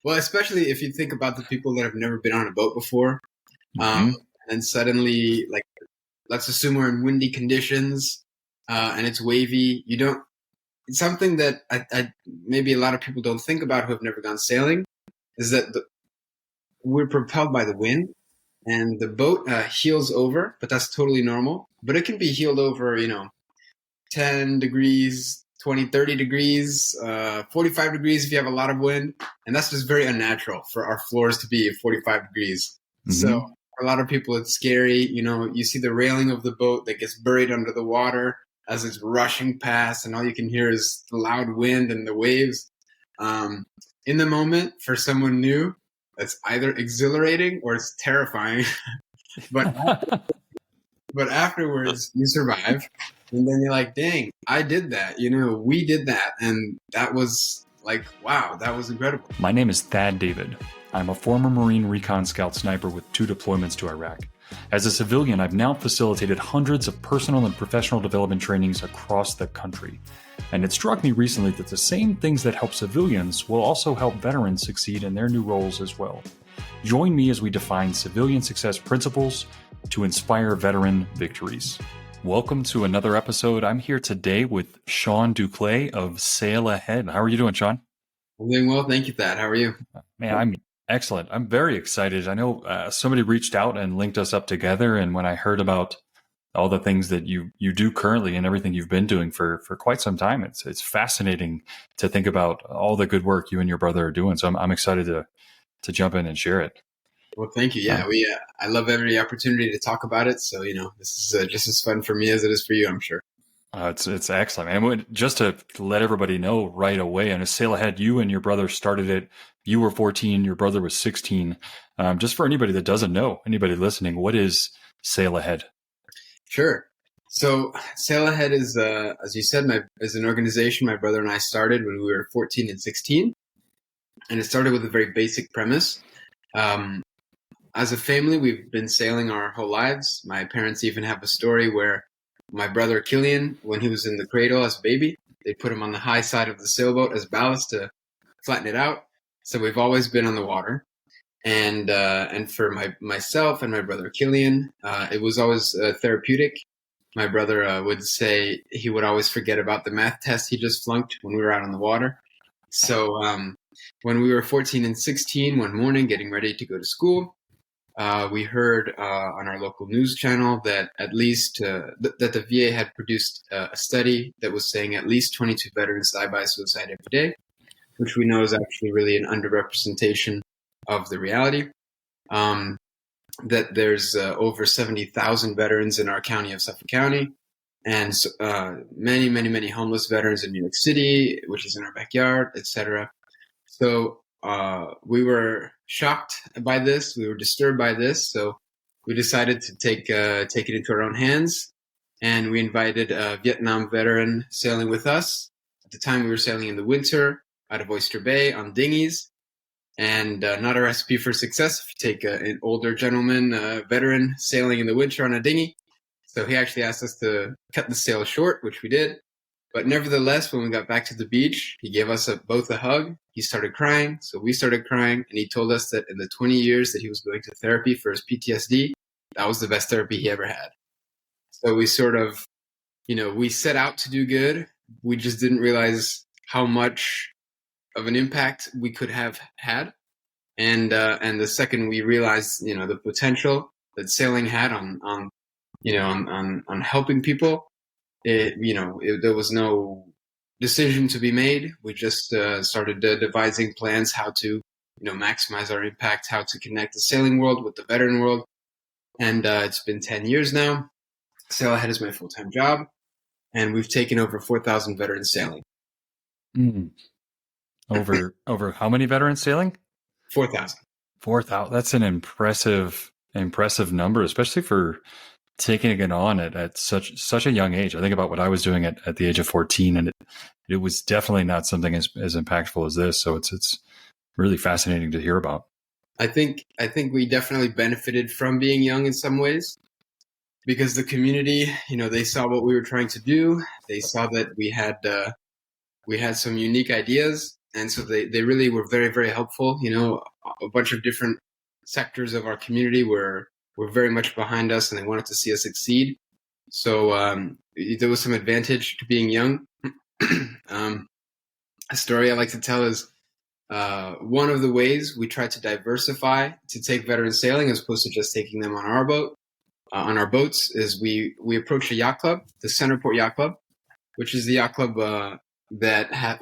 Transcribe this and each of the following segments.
Well, especially if you think about the people that have never been on a boat before, Mm-hmm. and suddenly, like, let's assume we're in windy conditions, and it's wavy. It's something that I maybe a lot of people don't think about who have never gone sailing, is that we're propelled by the wind, and the boat heels over, but that's totally normal. But it can be heeled over, 10 degrees, 20, 30 degrees, 45 degrees if you have a lot of wind. And that's just very unnatural for our floors to be 45 degrees. Mm-hmm. So for a lot of people, it's scary. You see the railing of the boat that gets buried under the water as it's rushing past, and all you can hear is the loud wind and the waves. In the moment, for someone new, that's either exhilarating or it's terrifying. but afterwards, you survive. And then you're like, dang, I did that. We did that. And that was like, wow, that was incredible. My name is Thad David. I'm a former Marine ReconScout Sniper with 2 deployments to Iraq. As a civilian, I've now facilitated hundreds of personal and professional development trainings across the country. And it struck me recently that the same things that help civilians will also help veterans succeed in their new roles as well. Join me as we define civilian success principles to inspire veteran victories. Welcome to another episode. I'm here today with Sean Duclay of Sail Ahead. How are you doing, Sean? I'm doing well. Thank you, Thad. How are you? Man, I'm excellent. I'm very excited. I know somebody reached out and linked us up together. And when I heard about all the things that you do currently and everything you've been doing for quite some time, it's fascinating to think about all the good work you and your brother are doing. So I'm excited to jump in and share it. Well, thank you. Yeah, I love every opportunity to talk about it. So, this is just as fun for me as it is for you, I'm sure. It's excellent, man. Just to let everybody know right away, and to Sail Ahead, you and your brother started it. You were 14, your brother was 16. Just for anybody that doesn't know, anybody listening, what is Sail Ahead? Sure. So Sail Ahead is, as you said, is an organization my brother and I started when we were 14 and 16. And it started with a very basic premise. As a family, we've been sailing our whole lives. My parents even have a story where my brother Killian, when he was in the cradle as a baby, they put him on the high side of the sailboat as ballast to flatten it out. So we've always been on the water. And for myself and my brother Killian, it was always therapeutic. My brother would say he would always forget about the math test he just flunked when we were out on the water. So when we were 14 and 16, one morning getting ready to go to school, we heard on our local news channel that at least that the VA had produced a study that was saying at least 22 veterans die by suicide every day, which we know is actually really an underrepresentation of the reality. That there's over 70,000 veterans in our county of Suffolk County, and many, many, many homeless veterans in New York City, which is in our backyard, etc. So we were shocked by this. We were disturbed by this. So we decided to take it into our own hands, and we invited a Vietnam veteran sailing with us. At the time, we were sailing in the winter out of Oyster Bay on dinghies, and not a recipe for success if you take an older gentleman, veteran, sailing in the winter on a dinghy. So he actually asked us to cut the sail short, which we did. But nevertheless, when we got back to the beach, he gave us both a hug. He started crying, so we started crying, and he told us that in the 20 years that he was going to therapy for his PTSD, that was the best therapy he ever had. So we sort of, we set out to do good. We just didn't realize how much of an impact we could have had. And the second we realized, the potential that sailing had on helping people, there was no decision to be made. We just started devising plans how to, maximize our impact, how to connect the sailing world with the veteran world. And it's been 10 years now. Sail Ahead is my full-time job, and we've taken over 4,000 veterans sailing. Over how many veterans sailing? 4,000. 4,000. That's an impressive number, especially for taking it on at such a young age. I think about what I was doing at the age of 14, and it was definitely not something as impactful as this. So it's really fascinating to hear about. I think we definitely benefited from being young in some ways, because the community, they saw what we were trying to do. They saw that we had some unique ideas, And so they really were very, very helpful. A bunch of different sectors of our community were very much behind us, and they wanted to see us succeed. So there was some advantage to being young. A story I like to tell is one of the ways we try to diversify to take veterans sailing as opposed to just taking them on our boat. On our boats is we approach a yacht club, the Centerport Yacht Club, which is the yacht club that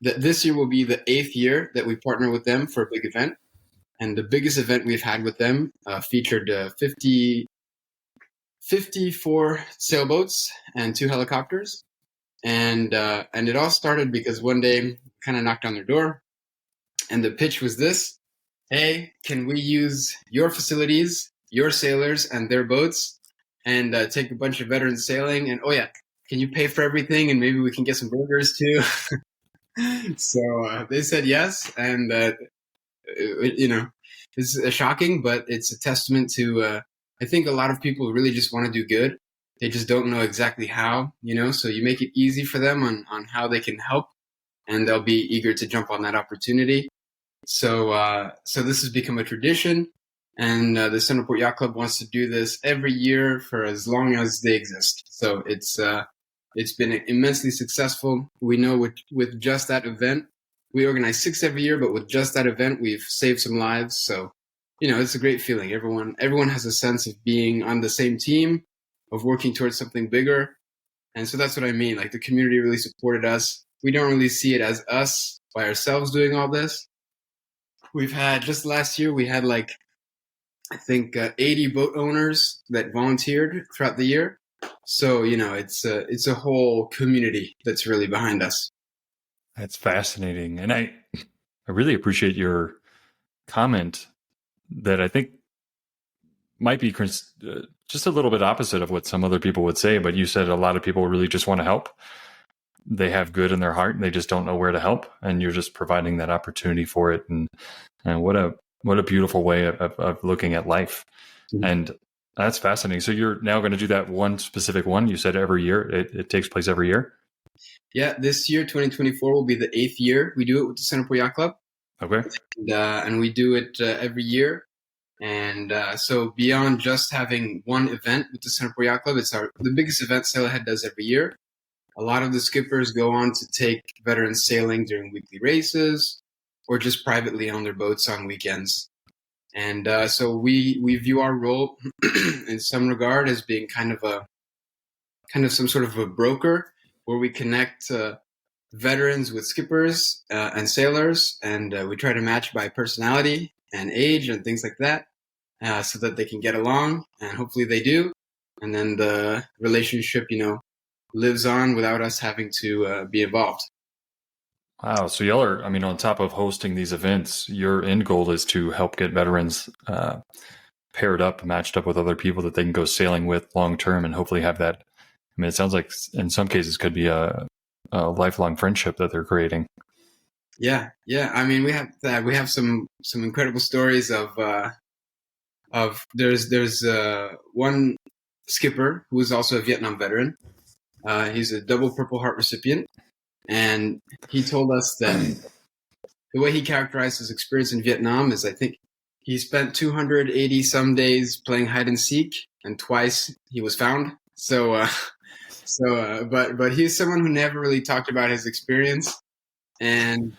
this year will be the 8th year that we partner with them for a big event. And the biggest event we've had with them featured 54 sailboats and 2 helicopters. And it all started because one day kind of knocked on their door, and the pitch was this: hey, can we use your facilities, your sailors, and their boats, and take a bunch of veterans sailing? And oh yeah, can you pay for everything? And maybe we can get some burgers too. So they said yes, and it's shocking, but it's a testament to I think a lot of people really just want to do good. They just don't know exactly how, so you make it easy for them on how they can help, and they'll be eager to jump on that opportunity. So this has become a tradition, and the Centerport Yacht Club wants to do this every year for as long as they exist. So it's been immensely successful. We know with just that event, we organize 6 every year, but with just that event, we've saved some lives. So, it's a great feeling. Everyone has a sense of being on the same team, of working towards something bigger. And so that's what I mean. Like, the community really supported us. We don't really see it as us by ourselves doing all this. We've had, just last year, we had 80 boat owners that volunteered throughout the year. So, it's a whole community that's really behind us. That's fascinating. And I really appreciate your comment that I think might be just a little bit opposite of what some other people would say, but you said a lot of people really just want to help. They have good in their heart and they just don't know where to help, and you're just providing that opportunity for it. And what a beautiful way of looking at life. Mm-hmm. And that's fascinating. So you're now going to do that one specific one. You said every year, it takes place every year. Yeah, this year, 2024, will be the 8th year we do it with the Centerport Yacht Club. Okay. And we do it every year. And so beyond just having one event with the Centerport Yacht Club, it's the biggest event Sailorhead does every year. A lot of the skippers go on to take veterans sailing during weekly races or just privately on their boats on weekends. And so we view our role in some regard as being kind of some sort of a broker, where we connect veterans with skippers and sailors, and we try to match by personality and age and things like that, so that they can get along, and hopefully they do. And then the relationship, lives on without us having to be involved. Wow. So y'all are, on top of hosting these events, your end goal is to help get veterans paired up, matched up with other people that they can go sailing with long term, and hopefully have that. It sounds like in some cases could be a lifelong friendship that they're creating. Yeah. We have some incredible stories of there's one skipper who is also a Vietnam veteran. He's a double Purple Heart recipient, and he told us that the way he characterized his experience in Vietnam is, I think he spent 280 some days playing hide and seek, and twice he was found. But he's someone who never really talked about his experience, and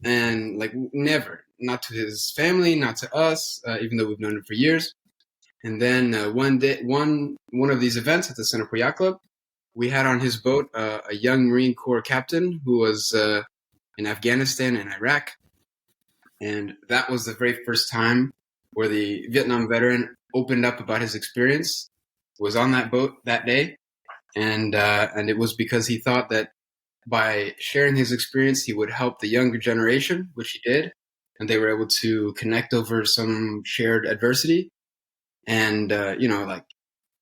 never, not to his family, not to us, even though we've known him for years. And then one day, one of these events at the Centerport Yacht Club, we had on his boat a young Marine Corps captain who was in Afghanistan and Iraq, and that was the very first time where the Vietnam veteran opened up about his experience. Was on that boat that day. And it was because he thought that by sharing his experience, he would help the younger generation, which he did. And they were able to connect over some shared adversity. And,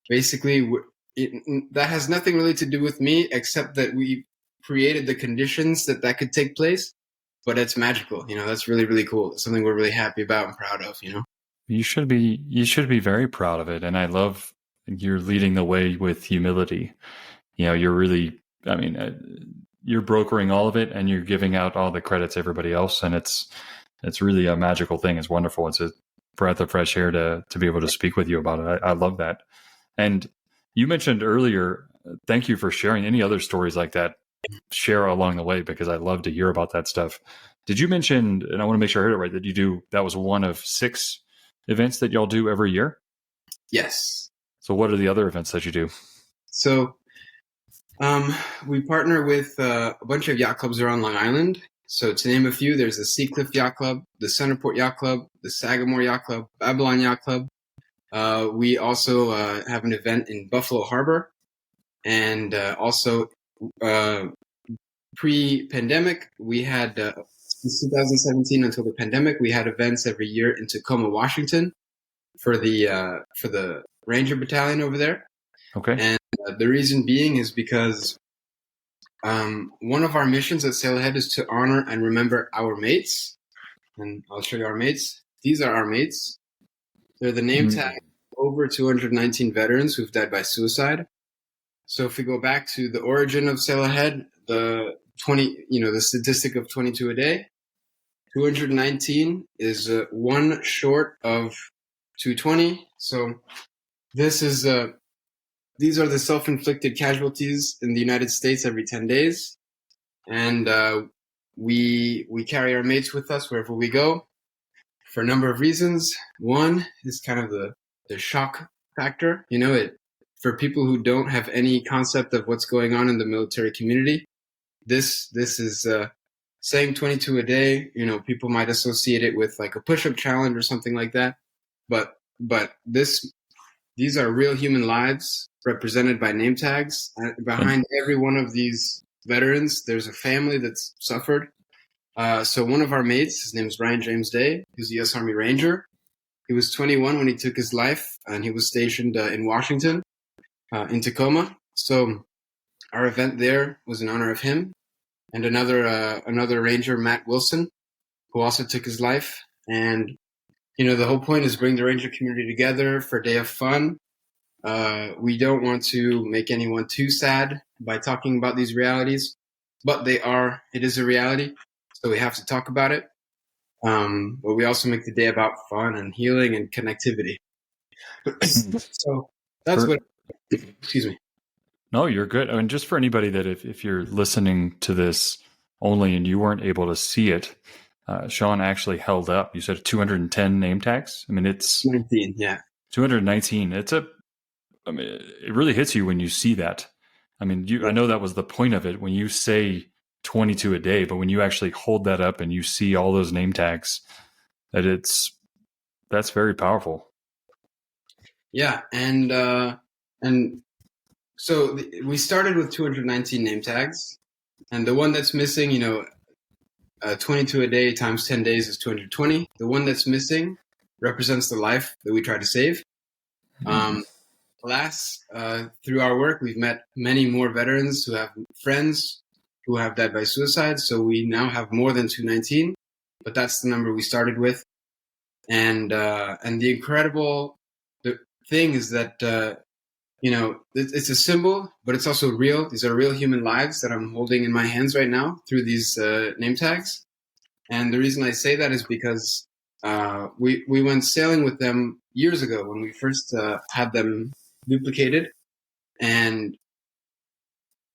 basically, that has nothing really to do with me, except that we created the conditions that could take place. But it's magical. That's really, really cool. It's something we're really happy about and proud of, You should be very proud of it. And I love you're leading the way with humility. You're really, you're brokering all of it and you're giving out all the credits to everybody else. And it's really a magical thing. It's wonderful. It's a breath of fresh air to be able to speak with you about it. I love that. And you mentioned earlier, thank you for sharing. Any other stories like that, share along the way, because I love to hear about that stuff. Did you mention, and I want to make sure I heard it right, that was one of 6 events that y'all do every year? Yes. So what are the other events that you do? So we partner with a bunch of yacht clubs around Long Island. So to name a few, there's the Seacliff Yacht Club, the Centerport Yacht Club, the Sagamore Yacht Club, Babylon Yacht Club. We also have an event in Buffalo Harbor, and also pre-pandemic, we had since 2017 until the pandemic, we had events every year in Tacoma, Washington, for the Ranger Battalion over there. Okay. And the reason being is because one of our missions at Sailhead is to honor and remember our mates. And I'll show you our mates. These are our mates. They're the name tag over 219 veterans who've died by suicide. So if we go back to the origin of Sailhead, the statistic of 22 a day, 219 is one short of 220. So this is these are the self-inflicted casualties in the United States every 10 days. And we carry our mates with us wherever we go for a number of reasons. One is kind of the shock factor. For people who don't have any concept of what's going on in the military community, this is saying 22 a day. People might associate it with like a push-up challenge or something like that. But these are real human lives represented by name tags. Behind every one of these veterans, there's a family that's suffered. So one of our mates, his name is Ryan James Day. He was a U.S. Army Ranger. He was 21 when he took his life, and he was stationed in Washington, in Tacoma. So our event there was in honor of him. And another Ranger, Matt Wilson, who also took his life. And the whole point is bring the Ranger community together for a day of fun. We don't want to make anyone too sad by talking about these realities, but it is a reality, so we have to talk about it. But we also make the day about fun and healing and connectivity. So that's excuse me. No, you're good. I mean, just for anybody that if you're listening to this only and you weren't able to see it, Sean actually held up. You said 210 name tags. I mean, it's 19, yeah. 219. It really hits you when you see that. I mean, I know that was the point of it when you say 22 a day, but when you actually hold that up and you see all those name tags, that's very powerful. Yeah. And so we started with 219 name tags, and the one that's missing, 22 a day times 10 days is 220. The one that's missing represents the life that we try to save. Through our work, we've met many more veterans who have friends who have died by suicide. So we now have more than 219, but that's the number we started with. And the incredible thing is that, it's a symbol, but it's also real. These are real human lives that I'm holding in my hands right now through these name tags. And the reason I say that is because we went sailing with them years ago when we first had them duplicated. And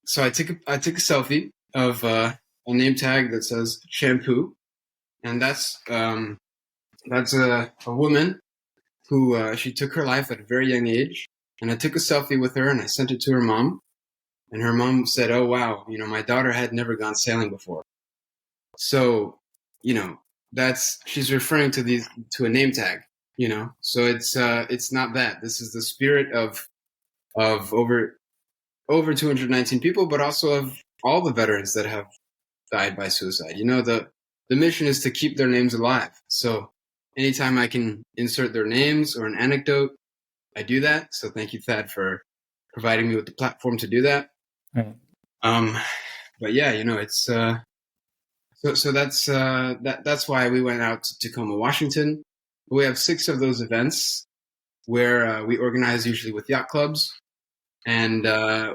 so I took a selfie of a name tag that says shampoo. And that's a woman who she took her life at a very young age. And I took a selfie with her and I sent it to her mom. And her mom said, "Oh, wow, my daughter had never gone sailing before." So, she's referring to a name tag, So it's not that. This is the spirit of over 219 people, but also of all the veterans that have died by suicide. The mission is to keep their names alive. So anytime I can insert their names or an anecdote, I do that. So thank you, Thad, for providing me with the platform to do that. Right. But yeah, it's so that's why we went out to Tacoma, Washington. We have 6 of those events where we organize usually with yacht clubs, and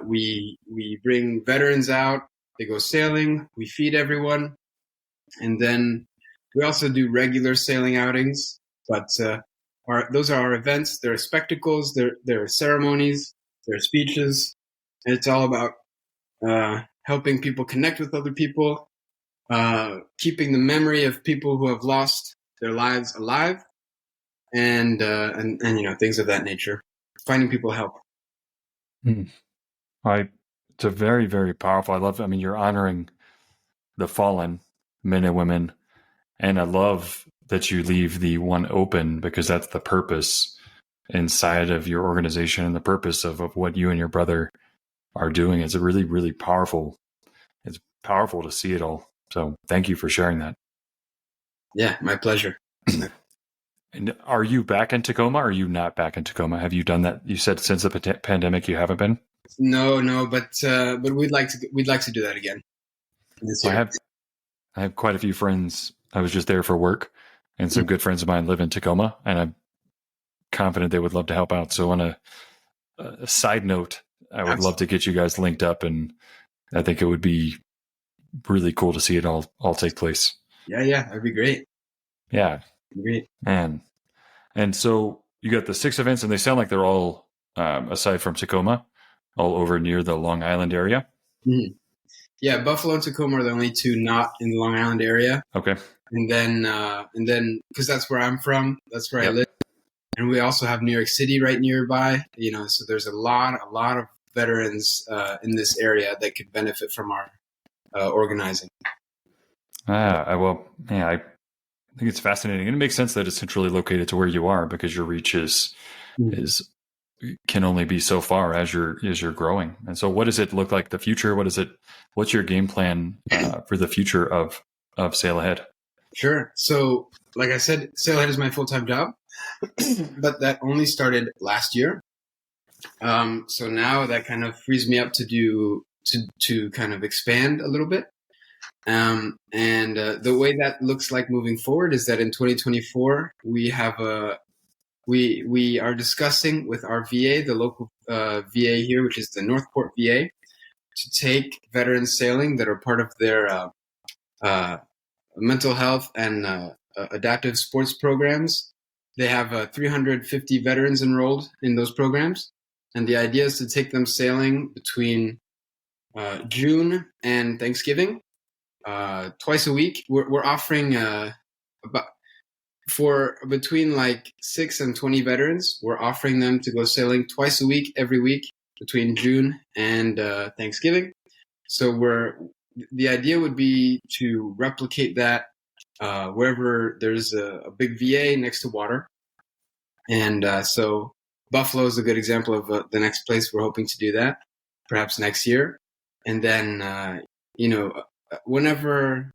we bring veterans out. They go sailing. We feed everyone. And then we also do regular sailing outings. But those are our events. There are spectacles. There are ceremonies. There are speeches. And it's all about helping people connect with other people, keeping the memory of people who have lost their lives alive, and things of that nature. Finding people help. It's a very, very powerful. I love. I mean, you're honoring the fallen men and women, and I love that you leave the one open because that's the purpose inside of your organization and the purpose of what you and your brother are doing. It's a really, really powerful. It's powerful to see it all. So thank you for sharing that. Yeah, my pleasure. And are you back in Tacoma or are you not back in Tacoma? Have you done that? You said since the pandemic you haven't been? No, but we'd like to do that again this year. I have quite a few friends. I was just there for work, and some good friends of mine live in Tacoma, and I'm confident they would love to help out. So on a side note, I would love to get you guys linked up, and I think it would be really cool to see it all take place. Yeah, that'd be great. Yeah. Great. And so you got the 6 events, and they sound like they're all, aside from Tacoma, all over near the Long Island area. Mm-hmm. Yeah, Buffalo and Tacoma are the only 2 not in the Long Island area. Okay. And then because that's where I'm from, that's where I live. And we also have New York City right nearby, so there's a lot of veterans in this area that could benefit from our organizing. I think it's fascinating. And it makes sense that it's centrally located to where you are because your reach can only be so far as you're growing. And so what does it look like the future? What's your game plan for the future of Sail Ahead? Sure. So like I said, Sail Ahead is my full-time job, but that only started last year. So now that kind of frees me up to kind of expand a little bit. And the way that looks like moving forward is that in 2024, we are discussing with our VA, the local VA here, which is the Northport VA, to take veterans sailing that are part of their mental health and adaptive sports programs. They have 350 veterans enrolled in those programs. And the idea is to take them sailing between June and Thanksgiving. Twice a week. We're offering for between like 6 and 20 veterans. We're offering them to go sailing twice a week, every week between June and Thanksgiving. So the idea would be to replicate that wherever there's a big VA next to water. And so Buffalo is a good example of the next place we're hoping to do that, perhaps next year. And then, whenever,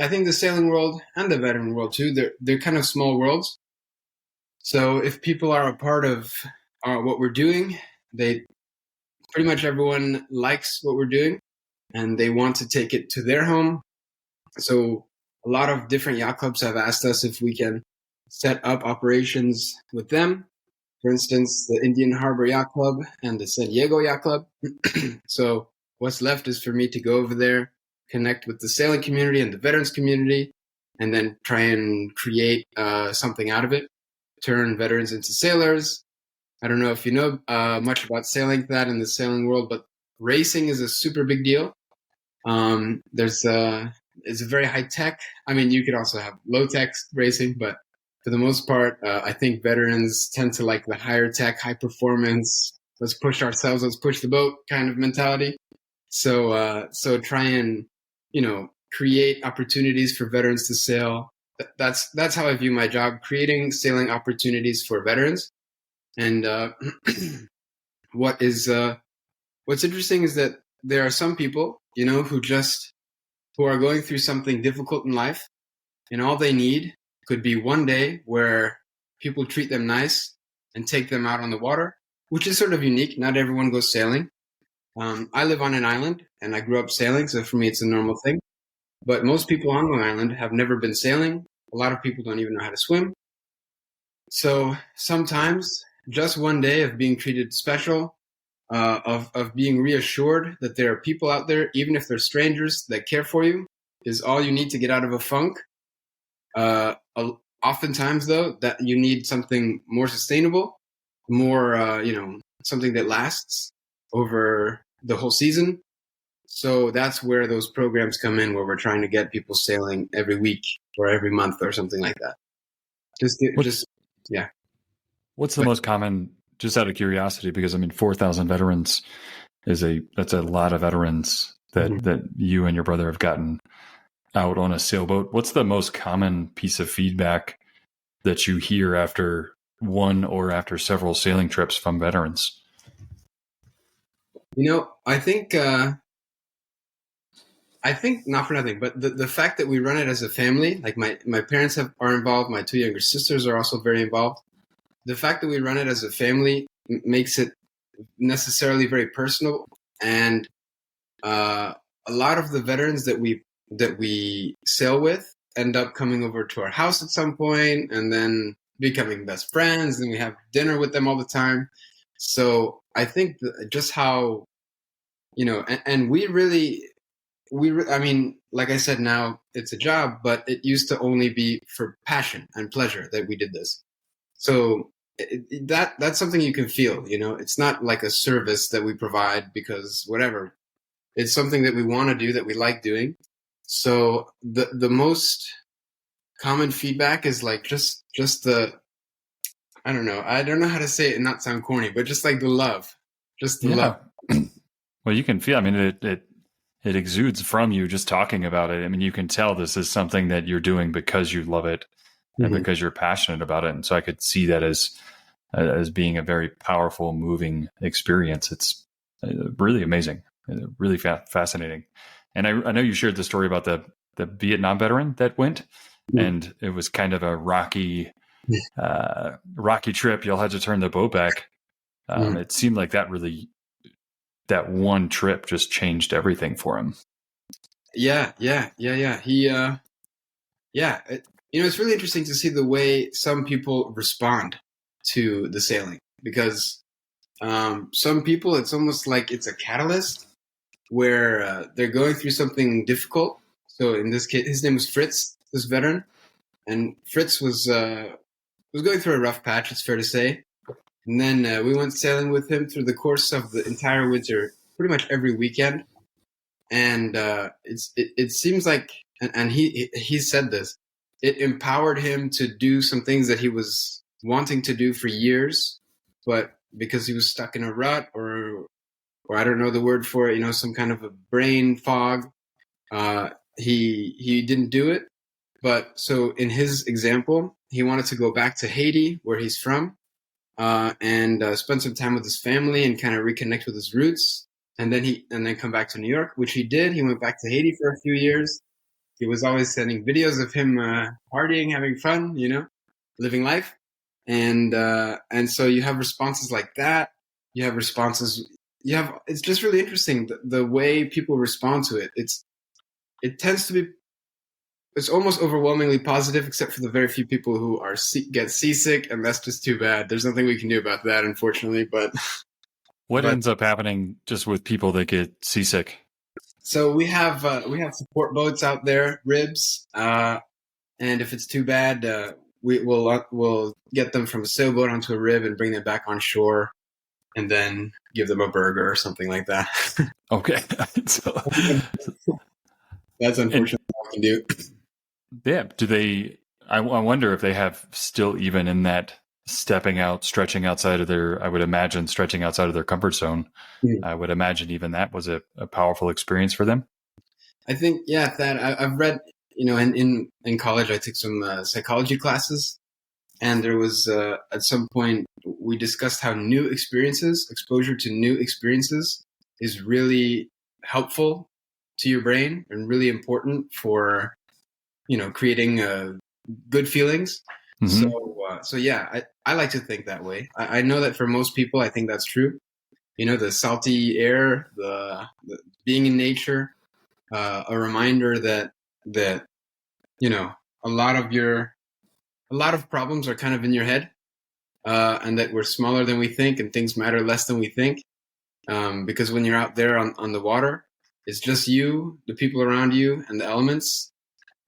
I think the sailing world and the veteran world too, they're kind of small worlds. So if people are a part of what we're doing, pretty much everyone likes what we're doing and they want to take it to their home. So a lot of different yacht clubs have asked us if we can set up operations with them. For instance, the Indian Harbor Yacht Club and the San Diego Yacht Club. So what's left is for me to go over there, connect with the sailing community and the veterans community, and then try and create something out of it, turn veterans into sailors. I don't know if you know much about sailing that in the sailing world, but racing is a super big deal. It's a very high tech. I mean, you could also have low tech racing, but for the most part, I think veterans tend to like the higher tech, high performance, let's push ourselves, let's push the boat kind of mentality. So try and, create opportunities for veterans to sail. That's how I view my job, creating sailing opportunities for veterans. And what's interesting is that there are some people, who are going through something difficult in life, and all they need could be one day where people treat them nice and take them out on the water, which is sort of unique. Not everyone goes sailing. I live on an island and I grew up sailing, so for me it's a normal thing. But most people on Long Island have never been sailing. A lot of people don't even know how to swim. So sometimes just one day of being treated special of being reassured that there are people out there, even if they're strangers, that care for you, is all you need to get out of a funk. Oftentimes, though, that you need something more sustainable, more, something that lasts over the whole season. So that's where those programs come in, where we're trying to get people sailing every week or every month or something like that. Yeah. What's the most common, just out of curiosity, because I mean, 4,000 veterans that's a lot of veterans that you and your brother have gotten out on a sailboat. What's the most common piece of feedback that you hear after one or after several sailing trips from veterans? I think not for nothing, but the fact that we run it as a family, like my parents are involved, my two younger sisters are also very involved. The fact that we run it as a family makes it necessarily very personal, and a lot of the veterans that we sail with end up coming over to our house at some point, and then becoming best friends, and we have dinner with them all the time. So I think just how, and I mean, like I said, now it's a job, but it used to only be for passion and pleasure that we did this. So that's something you can feel, it's not like a service that we provide because whatever. It's something that we want to do, that we like doing. So the most common feedback is like just the, I don't know how to say it and not sound corny, but just like the love, love. Well, you can feel, I mean, it exudes from you just talking about it. I mean, you can tell this is something that you're doing because you love it and because you're passionate about it. And so I could see that as being a very powerful, moving experience. It's really amazing, really fascinating. And I know you shared the story about the Vietnam veteran that went, and it was kind of a rocky trip. Y'all had to turn the boat back. It seemed like that one trip just changed everything for him. Yeah. He, it's really interesting to see the way some people respond to the sailing, because some people, it's almost like it's a catalyst where they're going through something difficult. So in this case, his name was Fritz, this veteran, and Fritz was going through a rough patch, it's fair to say. And then we went sailing with him through the course of the entire winter, pretty much every weekend. And it seems like, and he said this, it empowered him to do some things that he was wanting to do for years, but because he was stuck in a rut or I don't know the word for it, some kind of a brain fog, he didn't do it. But so in his example, he wanted to go back to Haiti, where he's from, and spend some time with his family and kind of reconnect with his roots. And then come back to New York, which he did. He went back to Haiti for a few years. He was always sending videos of him partying, having fun, living life. And so you have responses like that. It's just really interesting the way people respond to it. It tends to be, it's almost overwhelmingly positive, except for the very few people who get seasick, and that's just too bad. There's nothing we can do about that, unfortunately. But what ends up happening just with people that get seasick? So we have support boats out there, ribs, and if it's too bad, we'll get them from a sailboat onto a rib and bring them back on shore, and then give them a burger or something like that. Okay, so that's unfortunately what we can do. Yeah, do they? I wonder if they have still even in that stretching outside of their. I would imagine stretching outside of their comfort zone. I would imagine even that was a powerful experience for them. I think, that I've read, in college I took some psychology classes, and there was at some point we discussed how exposure to new experiences is really helpful to your brain and really important for, creating good feelings. So yeah, I like to think that way. I know that for most people, I think that's true. The salty air, the being in nature, a reminder that a lot of problems are kind of in your head, and that we're smaller than we think, and things matter less than we think. because when you're out there on the water, it's just you, the people around you, and the elements,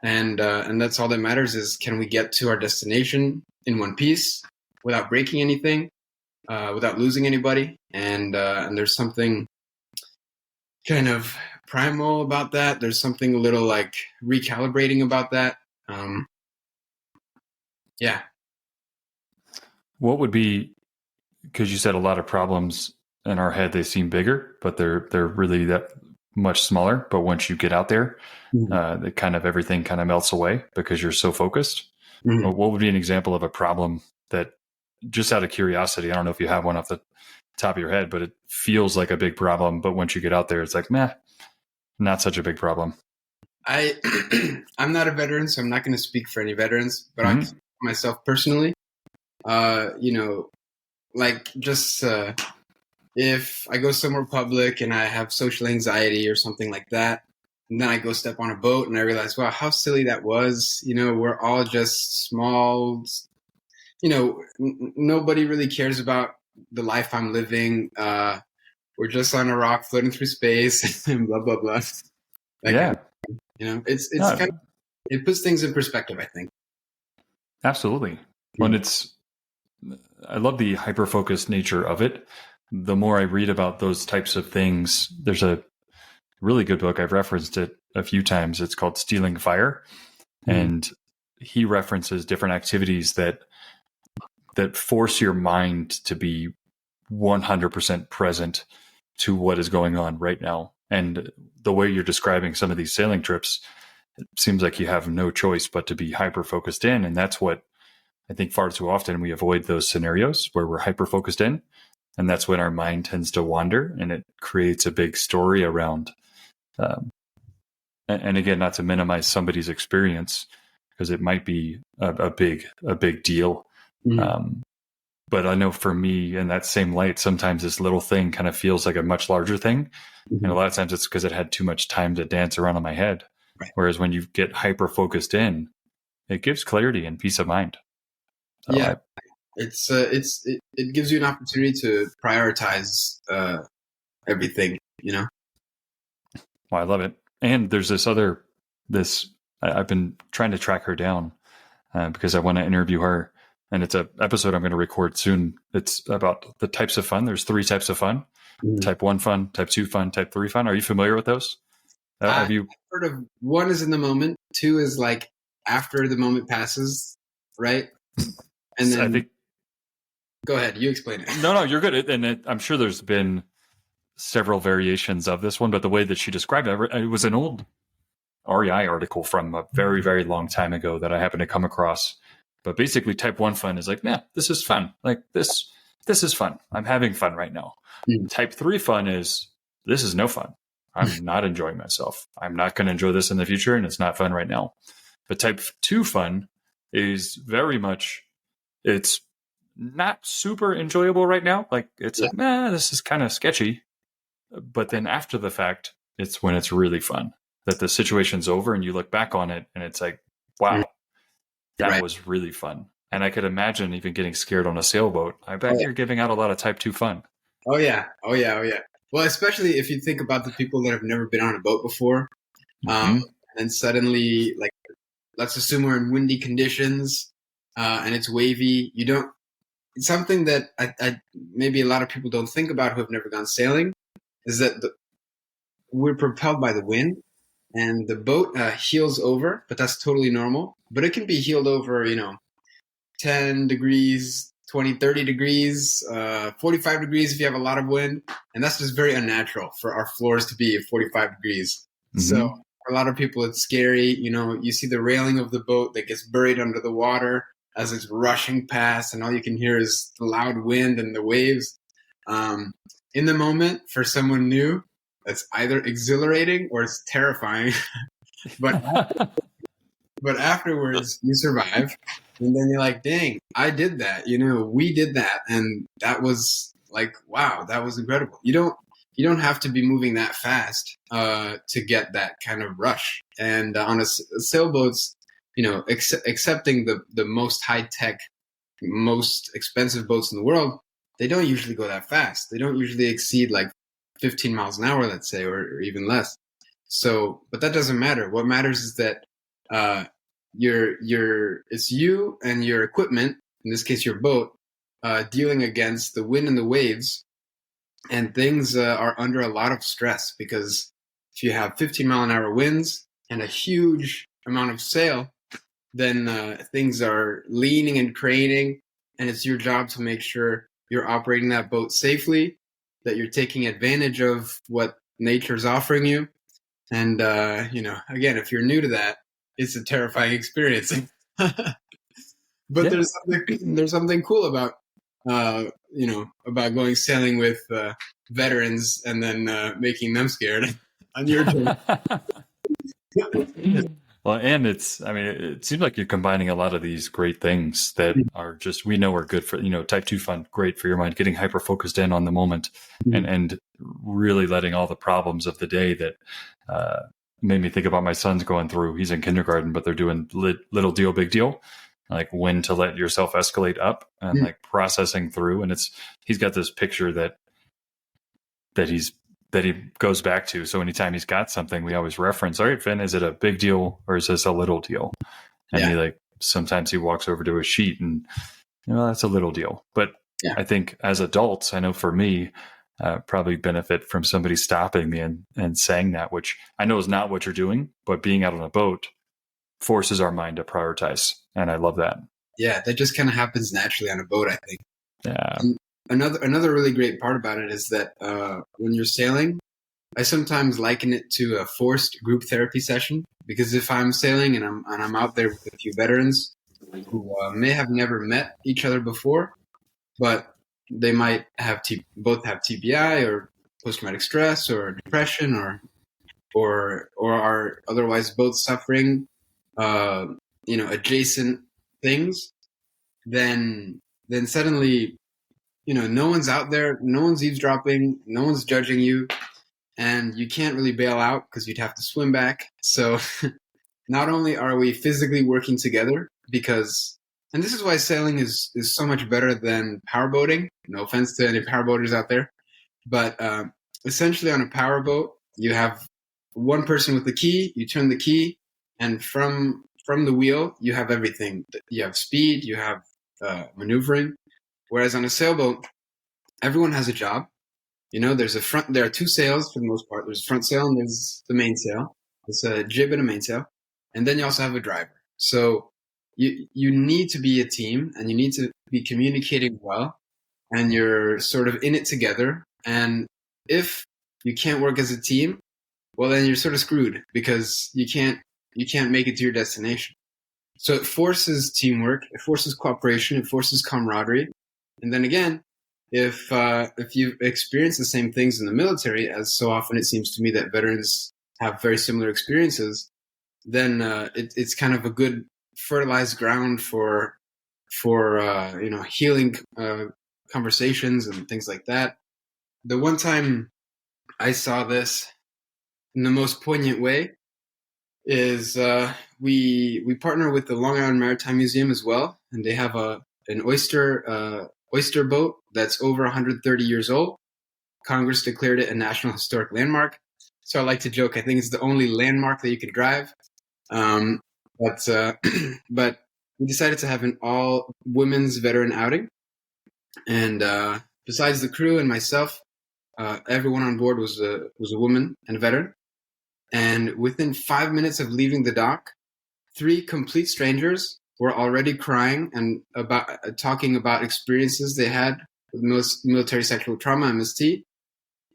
and that's all that matters. Is can we get to our destination in one piece without breaking anything, without losing anybody, and there's something kind of primal about that. There's something a little like recalibrating about that. Yeah. What would be, because you said a lot of problems in our head, they seem bigger, but they're really that much smaller. But once you get out there, the kind of everything kind of melts away because you're so focused. Mm-hmm. What would be an example of a problem that, just out of curiosity, I don't know if you have one off the top of your head, but it feels like a big problem, but once you get out there, it's like, meh, not such a big problem. I'm not a veteran, so I'm not going to speak for any veterans, but I can speak for myself personally. Like just if I go somewhere public and I have social anxiety or something like that, and then I go step on a boat and I realize, wow, how silly that was. We're all just small, nobody really cares about the life I'm living. We're just on a rock floating through space and blah, blah, blah. Yeah. It's kind of, it puts things in perspective, I think. Absolutely. And I love the hyper-focused nature of it. The more I read about those types of things, there's a really good book. I've referenced it a few times. It's called Stealing Fire. And he references different activities that force your mind to be 100% present to what is going on right now. And the way you're describing some of these sailing trips, it seems like you have no choice but to be hyper-focused in. And that's what I think far too often we avoid those scenarios where we're hyper-focused in. And that's when our mind tends to wander, and it creates a big story around. And again, not to minimize somebody's experience, because it might be a big deal. But I know for me, in that same light, sometimes this little thing kind of feels like a much larger thing. And a lot of times it's because it had too much time to dance around in my head. Right. Whereas when you get hyper-focused in, it gives clarity and peace of mind. So yeah. It gives you an opportunity to prioritize everything, Well, I love it. And there's I've been trying to track her down because I want to interview her. And it's an episode I'm going to record soon. It's about the types of fun. There's 3 types of fun: type 1 fun, type 2 fun, type 3 fun. Are you familiar with those? Have you heard of? 1 is in the moment. 2 is like after the moment passes, right? And then I think. Go ahead. You explain it. No, you're good. And I'm sure there's been several variations of this one, but the way that she described it was an old REI article from a very, very long time ago that I happened to come across. But basically, type 1 fun is like, nah, this is fun. Like this is fun. I'm having fun right now. Type 3 fun is, this is no fun. I'm not enjoying myself. I'm not going to enjoy this in the future, and it's not fun right now. But type 2 fun is very much, it's not super enjoyable right now. Like it's like, this is kind of sketchy. But then after the fact, it's when it's really fun, that the situation's over and you look back on it and it's like, wow, that was really fun. And I could imagine even getting scared on a sailboat. I bet you're giving out a lot of type 2 fun. Oh yeah. Well, especially if you think about the people that have never been on a boat before. And suddenly, like, let's assume we're in windy conditions and it's wavy. It's something that I maybe a lot of people don't think about who have never gone sailing, is that we're propelled by the wind, and the boat heels over, but that's totally normal. But it can be heeled over, 10 degrees, 20, 30 degrees, 45 degrees if you have a lot of wind. And that's just very unnatural for our floors to be at 45 degrees. So for a lot of people, it's scary. You see the railing of the boat that gets buried under the water as it's rushing past, and all you can hear is the loud wind and the waves. In the moment, for someone new, that's either exhilarating or it's terrifying. but afterwards, you survive, and then you're like, "Dang, I did that! We did that, and that was like, wow, that was incredible." You don't have to be moving that fast to get that kind of rush. And on a sailboats, excepting the most high tech, most expensive boats in the world, they don't usually go that fast. They don't usually exceed like 15 miles an hour, let's say, or even less. So, but that doesn't matter. What matters is that it's you and your equipment, in this case your boat, dealing against the wind and the waves, and things are under a lot of stress, because if you have 15-mile-an-hour winds and a huge amount of sail, then things are leaning and craning, and it's your job to make sure you're operating that boat safely, that you're taking advantage of what nature's offering you. And, again, if you're new to that, it's a terrifying experience. But there's something cool about, about going sailing with veterans and then making them scared on your turn. Well, and it seems like you're combining a lot of these great things that are just, we know are good for, type 2 fun, great for your mind, getting hyper focused in on the moment, and really letting all the problems of the day that made me think about my son's going through. He's in kindergarten, but they're doing little deal, big deal, like when to let yourself escalate up and like processing through. And he's got this picture that he goes back to. So anytime he's got something, we always reference, all right, Finn, is it a big deal or is this a little deal? And sometimes he walks over to a sheet and, that's a little deal. But I think as adults, I know for me, probably benefit from somebody stopping me and saying that, which I know is not what you're doing, but being out on a boat forces our mind to prioritize. And I love that. Yeah, that just kind of happens naturally on a boat, I think. Yeah. And another really great part about it is that when you're sailing, I sometimes liken it to a forced group therapy session, because if I'm sailing and I'm out there with a few veterans who may have never met each other before, but they might both have TBI or post-traumatic stress or depression or are otherwise both suffering adjacent things, then suddenly no one's out there, no one's eavesdropping, no one's judging you, and you can't really bail out because you'd have to swim back. So not only are we physically working together, and this is why sailing is so much better than powerboating. No offense to any powerboaters out there, but essentially on a powerboat, you have one person with the key, you turn the key, and from the wheel, you have everything. You have speed, you have maneuvering. Whereas on a sailboat, everyone has a job. There are two sails for the most part. There's a front sail and there's the mainsail. It's a jib and a mainsail. And then you also have a driver. So you need to be a team, and you need to be communicating well, and you're sort of in it together. And if you can't work as a team, well, then you're sort of screwed, because you can't make it to your destination. So it forces teamwork, it forces cooperation, it forces camaraderie. And then again, if you've experienced the same things in the military, as so often it seems to me that veterans have very similar experiences, then it's kind of a good fertilized ground for healing conversations and things like that. The one time I saw this in the most poignant way is we partner with the Long Island Maritime Museum as well, and they have an oyster boat that's over 130 years old. Congress declared it a National Historic Landmark. So I like to joke, I think it's the only landmark that you can drive. But we decided to have an all women's veteran outing, and besides the crew and myself, everyone on board was a woman and a veteran. And within 5 minutes of leaving the dock, 3 complete strangers were already crying and talking about experiences they had with military sexual trauma, MST.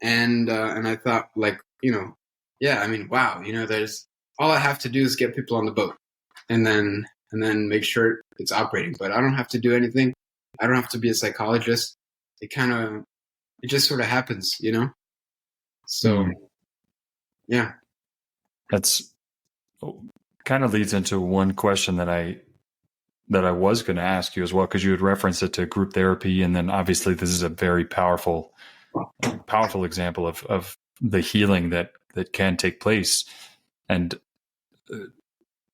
And I thought, wow, there's all I have to do is get people on the boat, and then make sure it's operating. But I don't have to do anything. I don't have to be a psychologist. It just sort of happens, So, yeah. That's kind of leads into one question that I was going to ask you as well, because you had referenced it to group therapy, and then obviously this is a very powerful example of the healing that can take place. And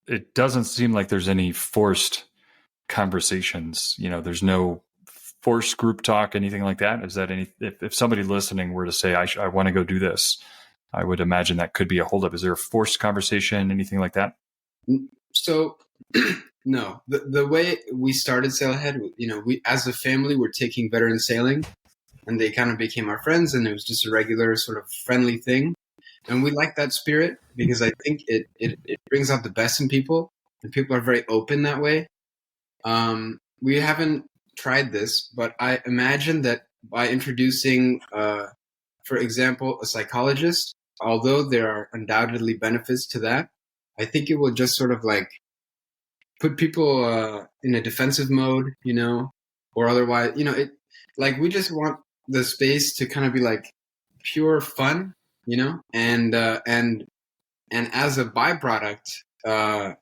it doesn't seem like there's any forced conversations. There's no forced group talk, anything like that? Is that if somebody listening were to say, I want to go do this, I would imagine that could be a holdup. Is there a forced conversation, anything like that? So, no. The way we started Sailhead, we as a family were taking veteran sailing, and they kind of became our friends, and it was just a regular sort of friendly thing. And we like that spirit because I think it brings out the best in people, and people are very open that way. We haven't tried this, but I imagine that by introducing, for example, a psychologist, although there are undoubtedly benefits to that, I think it will just sort of like put people in a defensive mode, or otherwise, it like we just want the space to kind of be like pure fun, and as a byproduct,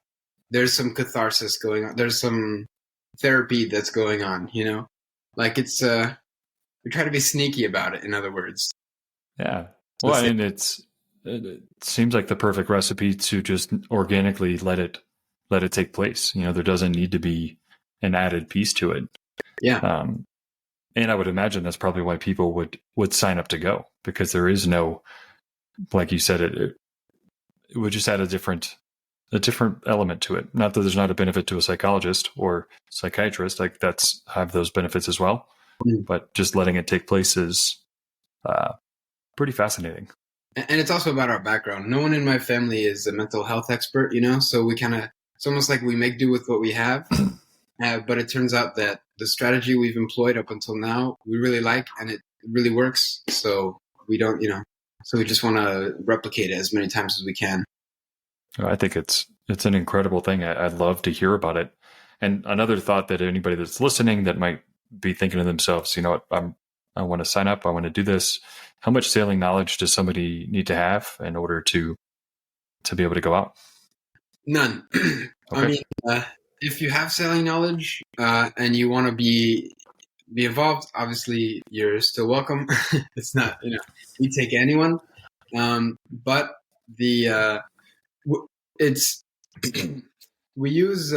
there's some catharsis going on. There's some therapy that's going on, like it's we try to be sneaky about it, in other words. Yeah. Well, I mean, it seems like the perfect recipe to just organically let it take place. There doesn't need to be an added piece to it. Yeah. And I would imagine that's probably why people would sign up to go, because there is no, like you said, it would just add a different element to it. Not that there's not a benefit to a psychologist or psychiatrist, like have those benefits as well. But just letting it take place is pretty fascinating. And it's also about our background. No one in my family is a mental health expert, so we it's almost like we make do with what we have. But it turns out that the strategy we've employed up until now, we really like, and it really works. So we don't, so we just want to replicate it as many times as we can. I think it's an incredible thing. I'd love to hear about it. And another thought that anybody that's listening that might be thinking to themselves, I want to sign up, I want to do this. How much sailing knowledge does somebody need to have in order to be able to go out? None. Okay. I mean, if you have sailing knowledge and you want to be involved, obviously you're still welcome. It's not, we take anyone. But we use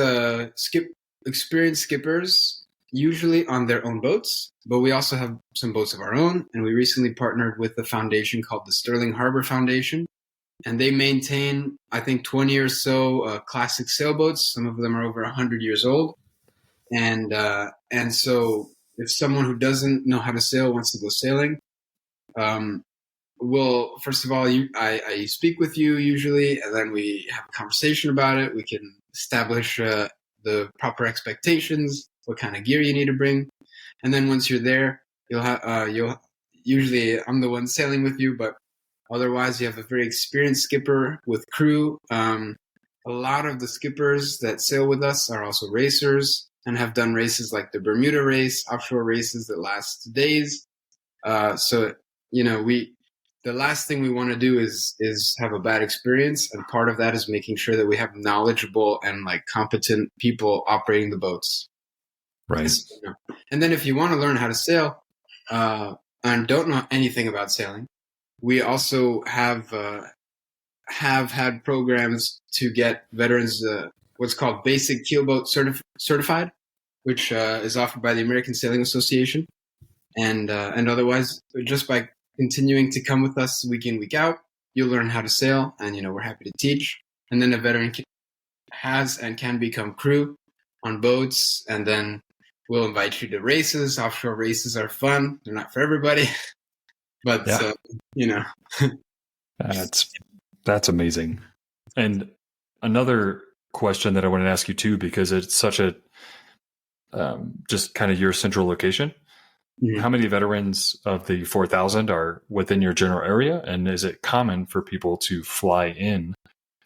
experienced skippers usually on their own boats, but we also have some boats of our own. And we recently partnered with a foundation called the Sterling Harbor Foundation. And they maintain, I think, 20 or so classic sailboats. Some of them are over 100 years old. And so if someone who doesn't know how to sail wants to go sailing, well, first of all, I speak with you usually, and then we have a conversation about it. We can establish the proper expectations, what kind of gear you need to bring. And then once you're there, you'll usually, I'm the one sailing with you, but otherwise, you have a very experienced skipper with crew. A lot of the skippers that sail with us are also racers and have done races like the Bermuda race, offshore races that last days. So, the last thing we want to do is have a bad experience. And part of that is making sure that we have knowledgeable and like competent people operating the boats. Right. And then if you want to learn how to sail and don't know anything about sailing, we also have had programs to get veterans what's called basic keelboat certified, which is offered by the American Sailing Association, and otherwise, just by continuing to come with us week in, week out, you'll learn how to sail, and we're happy to teach. And then a veteran has and can become crew on boats, and then we'll invite you to races. Offshore races are fun; they're not for everybody. But, yeah. That's amazing. And another question that I wanted to ask you too, because it's such a, just kind of your central location. Mm-hmm. How many veterans of the 4,000 are within your general area? And is it common for people to fly in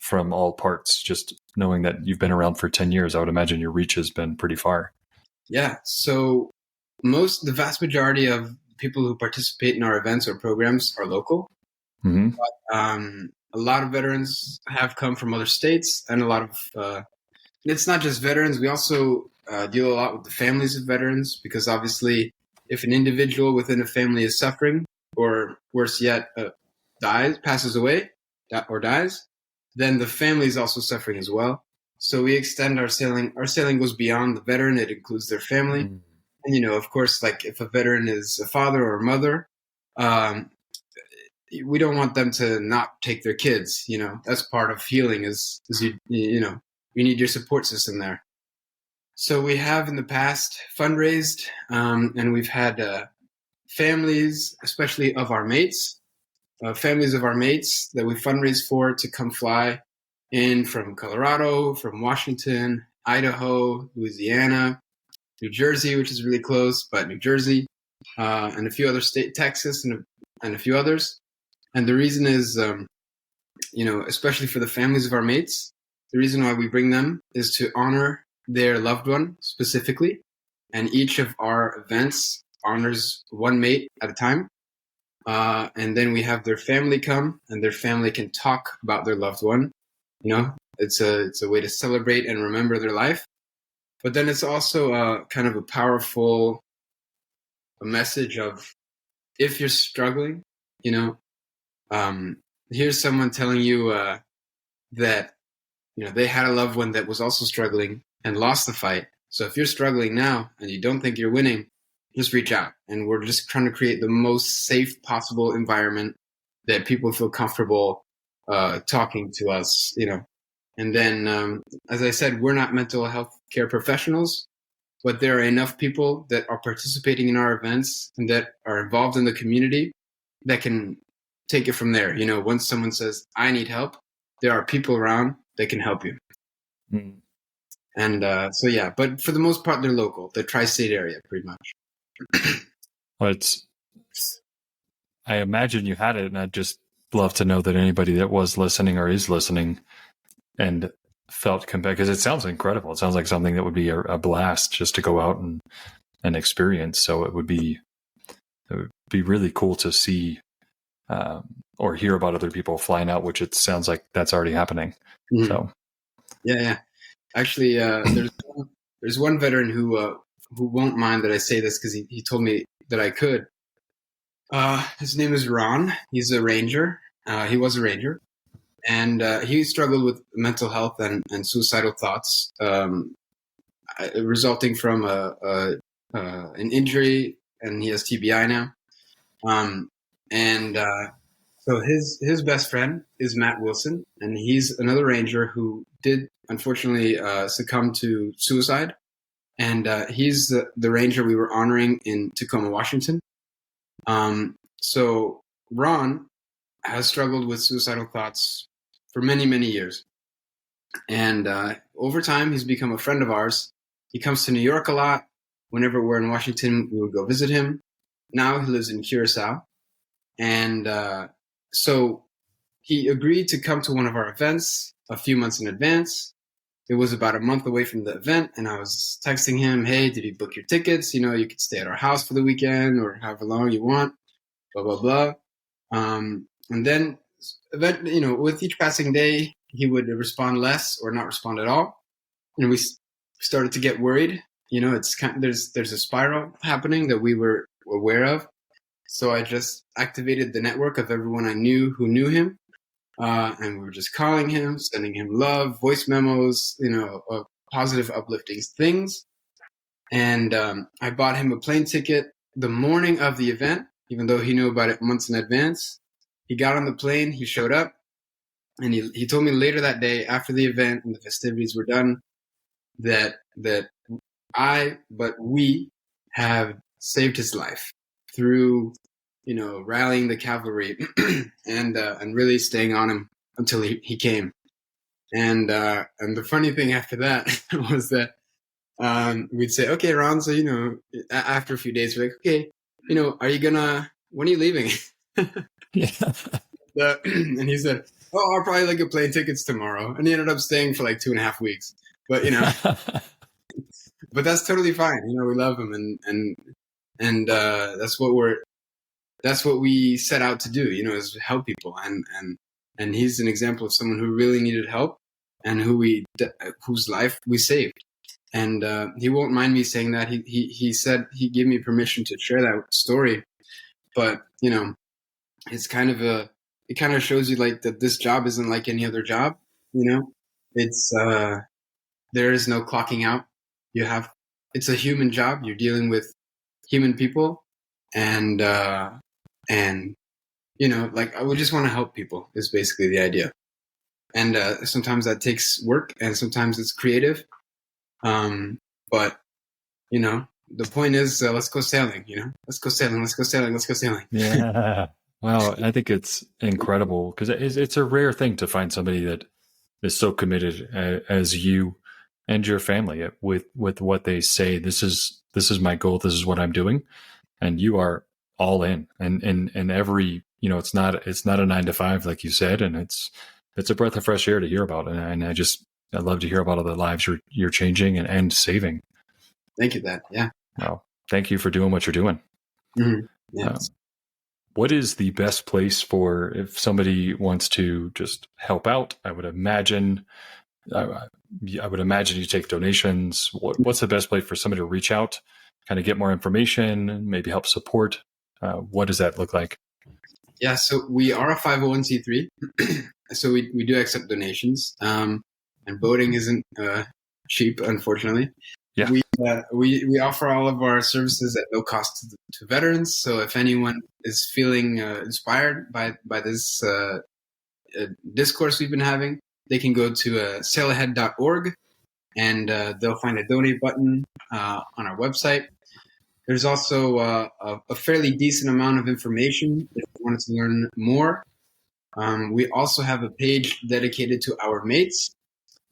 from all parts? Just knowing that you've been around for 10 years, I would imagine your reach has been pretty far. Yeah. So the vast majority of people who participate in our events or programs are local. Mm-hmm. But, a lot of veterans have come from other states, and a lot of it's not just veterans. We also deal a lot with the families of veterans, because obviously if an individual within a family is suffering, or worse yet, passes away or dies, then the family is also suffering as well. So we extend our sailing. Our sailing goes beyond the veteran. It includes their family. Mm-hmm. And, of course, like if a veteran is a father or a mother, um, we don't want them to not take their kids. That's part of healing is you need your support system there. So we have in the past fundraised, and we've had families, especially of our mates, families of our mates that we fundraise for to come fly in from Colorado, from Washington, Idaho, Louisiana, New Jersey, which is really close, but New Jersey, and a few other states, Texas, and a few others. And the reason is, especially for the families of our mates, the reason why we bring them is to honor their loved one specifically. And each of our events honors one mate at a time. And then we have their family come, and their family can talk about their loved one. It's a way to celebrate and remember their life. But then it's also kind of a powerful message of, if you're struggling, here's someone telling you that they had a loved one that was also struggling and lost the fight. So if you're struggling now and you don't think you're winning, just reach out. And we're just trying to create the most safe possible environment that people feel comfortable talking to us, And then, as I said, we're not mental health care professionals, but there are enough people that are participating in our events and that are involved in the community that can take it from there. Once someone says, I need help, there are people around that can help you. Mm. And but for the most part, they're local, the tri-state area, pretty much. Well, I imagine you had it, and I'd just love to know that anybody that was listening or is listening and felt compelled, because it sounds incredible. It sounds like something that would be a blast just to go out and experience. So it would be really cool to see or hear about other people flying out, which it sounds like that's already happening. Mm-hmm. So yeah. Actually, there's one veteran who won't mind that I say this, because he told me that I could. His name is Ron. He's a ranger. He was a ranger. And he struggled with mental health and suicidal thoughts resulting from an injury, and he has TBI now. So his best friend is Matt Wilson, and he's another ranger who did unfortunately succumb to suicide. And he's the ranger we were honoring in Tacoma, Washington. So Ron has struggled with suicidal thoughts for many, many years. And over time, he's become a friend of ours. He comes to New York a lot. Whenever we're in Washington, we would go visit him. Now he lives in Curacao. And so he agreed to come to one of our events a few months in advance. It was about a month away from the event, and I was texting him, hey, did you book your tickets? You could stay at our house for the weekend or however long you want, blah, blah, blah. And then, with each passing day, he would respond less or not respond at all. And we started to get worried. It's there's a spiral happening that we were aware of. So I just activated the network of everyone I knew who knew him. And we were just calling him, sending him love, voice memos, positive, uplifting things. And I bought him a plane ticket the morning of the event, even though he knew about it months in advance. He got on the plane, he showed up, and he told me later that day, after the event and the festivities were done, that we have saved his life through rallying the cavalry and really staying on him until he came. And the funny thing after that was that we'd say, okay, Ron, so, after a few days, we're like, okay, when are you leaving? Yeah. And he said, oh, I'll probably get plane tickets tomorrow. And he ended up staying for 2.5 weeks. But, but that's totally fine. We love him. And that's what we set out to do, is help people. And he's an example of someone who really needed help and whose life we saved. And he won't mind me saying that. He said he gave me permission to share that story. But, it's it kind of shows you that this job isn't like any other job, It's there is no clocking out. It's a human job. You're dealing with human people, and like I would just want to help people is basically the idea. And sometimes that takes work, and sometimes it's creative. But the point is, let's go sailing. Let's go sailing. Let's go sailing. Let's go sailing. Yeah. Well, I think it's incredible because it's a rare thing to find somebody that is so committed as you and your family with what they say. This is my goal. This is what I'm doing, and you are all in. And every it's not a 9 to 5 like you said, and it's a breath of fresh air to hear about. And I love to hear about all the lives you're changing and saving. Thank you, Dad. Yeah. Well, thank you for doing what you're doing. Mm-hmm. Yeah. What is the best place for if somebody wants to just help out? I would imagine you take donations. What's the best place for somebody to reach out, kind of get more information, maybe help support? What does that look like? Yeah, so we are a 501c3, so we do accept donations, and boating isn't cheap, unfortunately. Yeah. We offer all of our services at no cost to veterans. So if anyone is feeling inspired by this discourse we've been having, they can go to sailahead.org, and they'll find a donate button on our website. There's also a fairly decent amount of information if you wanted to learn more. We also have a page dedicated to our mates.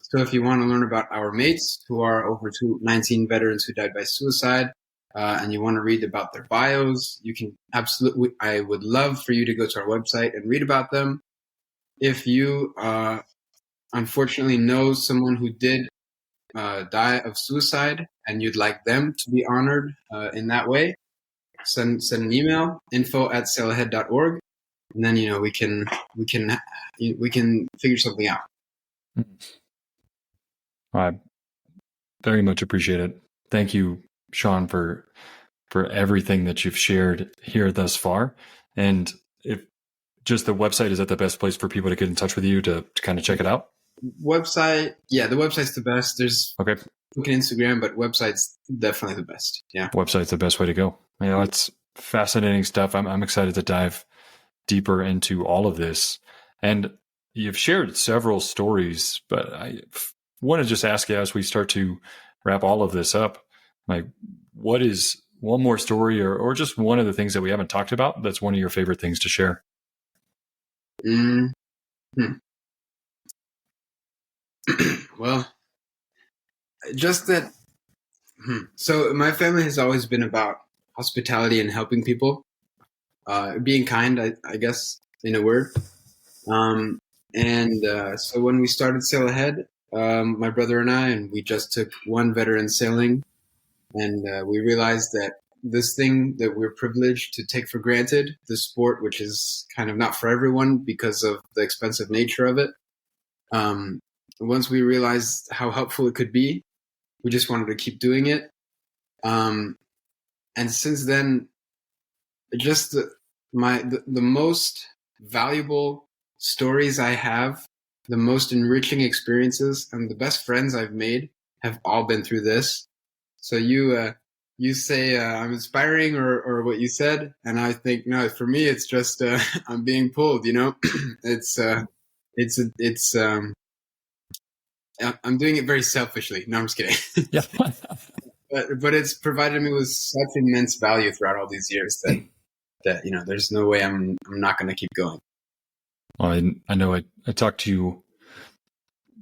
So if you want to learn about our mates, who are over 19 veterans who died by suicide, and you want to read about their bios, you can absolutely. I would love for you to go to our website and read about them. If you unfortunately know someone who did die of suicide and you'd like them to be honored in that way, send an email, info@sailahead.org, and then we can figure something out. I very much appreciate it. Thank you, Sean, for everything that you've shared here thus far. And if just the website, is that the best place for people to get in touch with you to kind of check it out? Website, yeah, the website's the best. There's okay. Look at Instagram, but website's definitely the best. Yeah, website's the best way to go. It's fascinating stuff. I'm excited to dive deeper into all of this. And you've shared several stories, but I want to just ask you as we start to wrap all of this up, like, what is one more story or just one of the things that we haven't talked about that's one of your favorite things to share? Well, just that. So my family has always been about hospitality and helping people, being kind, I guess, in a word. So when we started Sail Ahead, my brother and we just took one veteran sailing, and we realized that this thing that we're privileged to take for granted, the sport, which is kind of not for everyone because of the expensive nature of it. Once we realized how helpful it could be, we just wanted to keep doing it. And since then, just the most valuable stories I have, the most enriching experiences, and the best friends I've made have all been through this. So you say I'm inspiring or what you said, and I think, no, for me it's just I'm being pulled. I'm doing it very selfishly. No, I'm just kidding. Yeah. but it's provided me with such immense value throughout all these years that there's no way I'm not going to keep going. Well, I know I talked to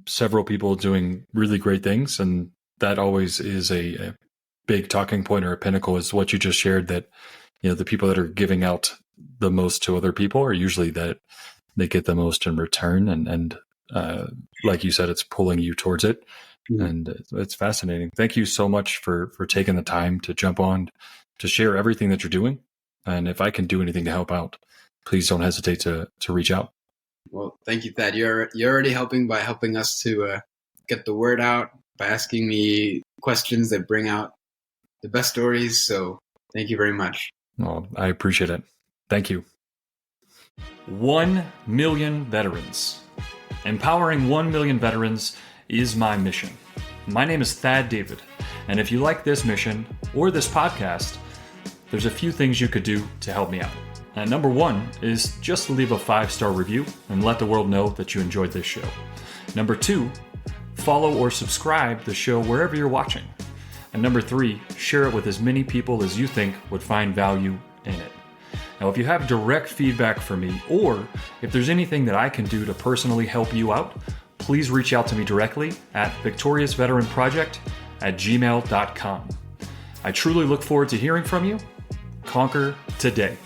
several people doing really great things, and that always is a big talking point or a pinnacle is what you just shared, that the people that are giving out the most to other people are usually that they get the most in return, and like you said, it's pulling you towards it. Mm-hmm. And it's fascinating. Thank you so much for taking the time to jump on to share everything that you're doing. And if I can do anything to help out, please don't hesitate to reach out. Well, thank you, Thad. You're already helping by helping us to get the word out, by asking me questions that bring out the best stories. So thank you very much. Well, I appreciate it. Thank you. 1 million veterans. Empowering 1 million veterans is my mission. My name is Thad David, and if you like this mission or this podcast, there's a few things you could do to help me out. And number one is just to leave a 5-star review and let the world know that you enjoyed this show. Number two, follow or subscribe the show wherever you're watching. And number three, share it with as many people as you think would find value in it. Now, if you have direct feedback for me, or if there's anything that I can do to personally help you out, please reach out to me directly at victoriousveteranproject@gmail.com. I truly look forward to hearing from you. Conquer today.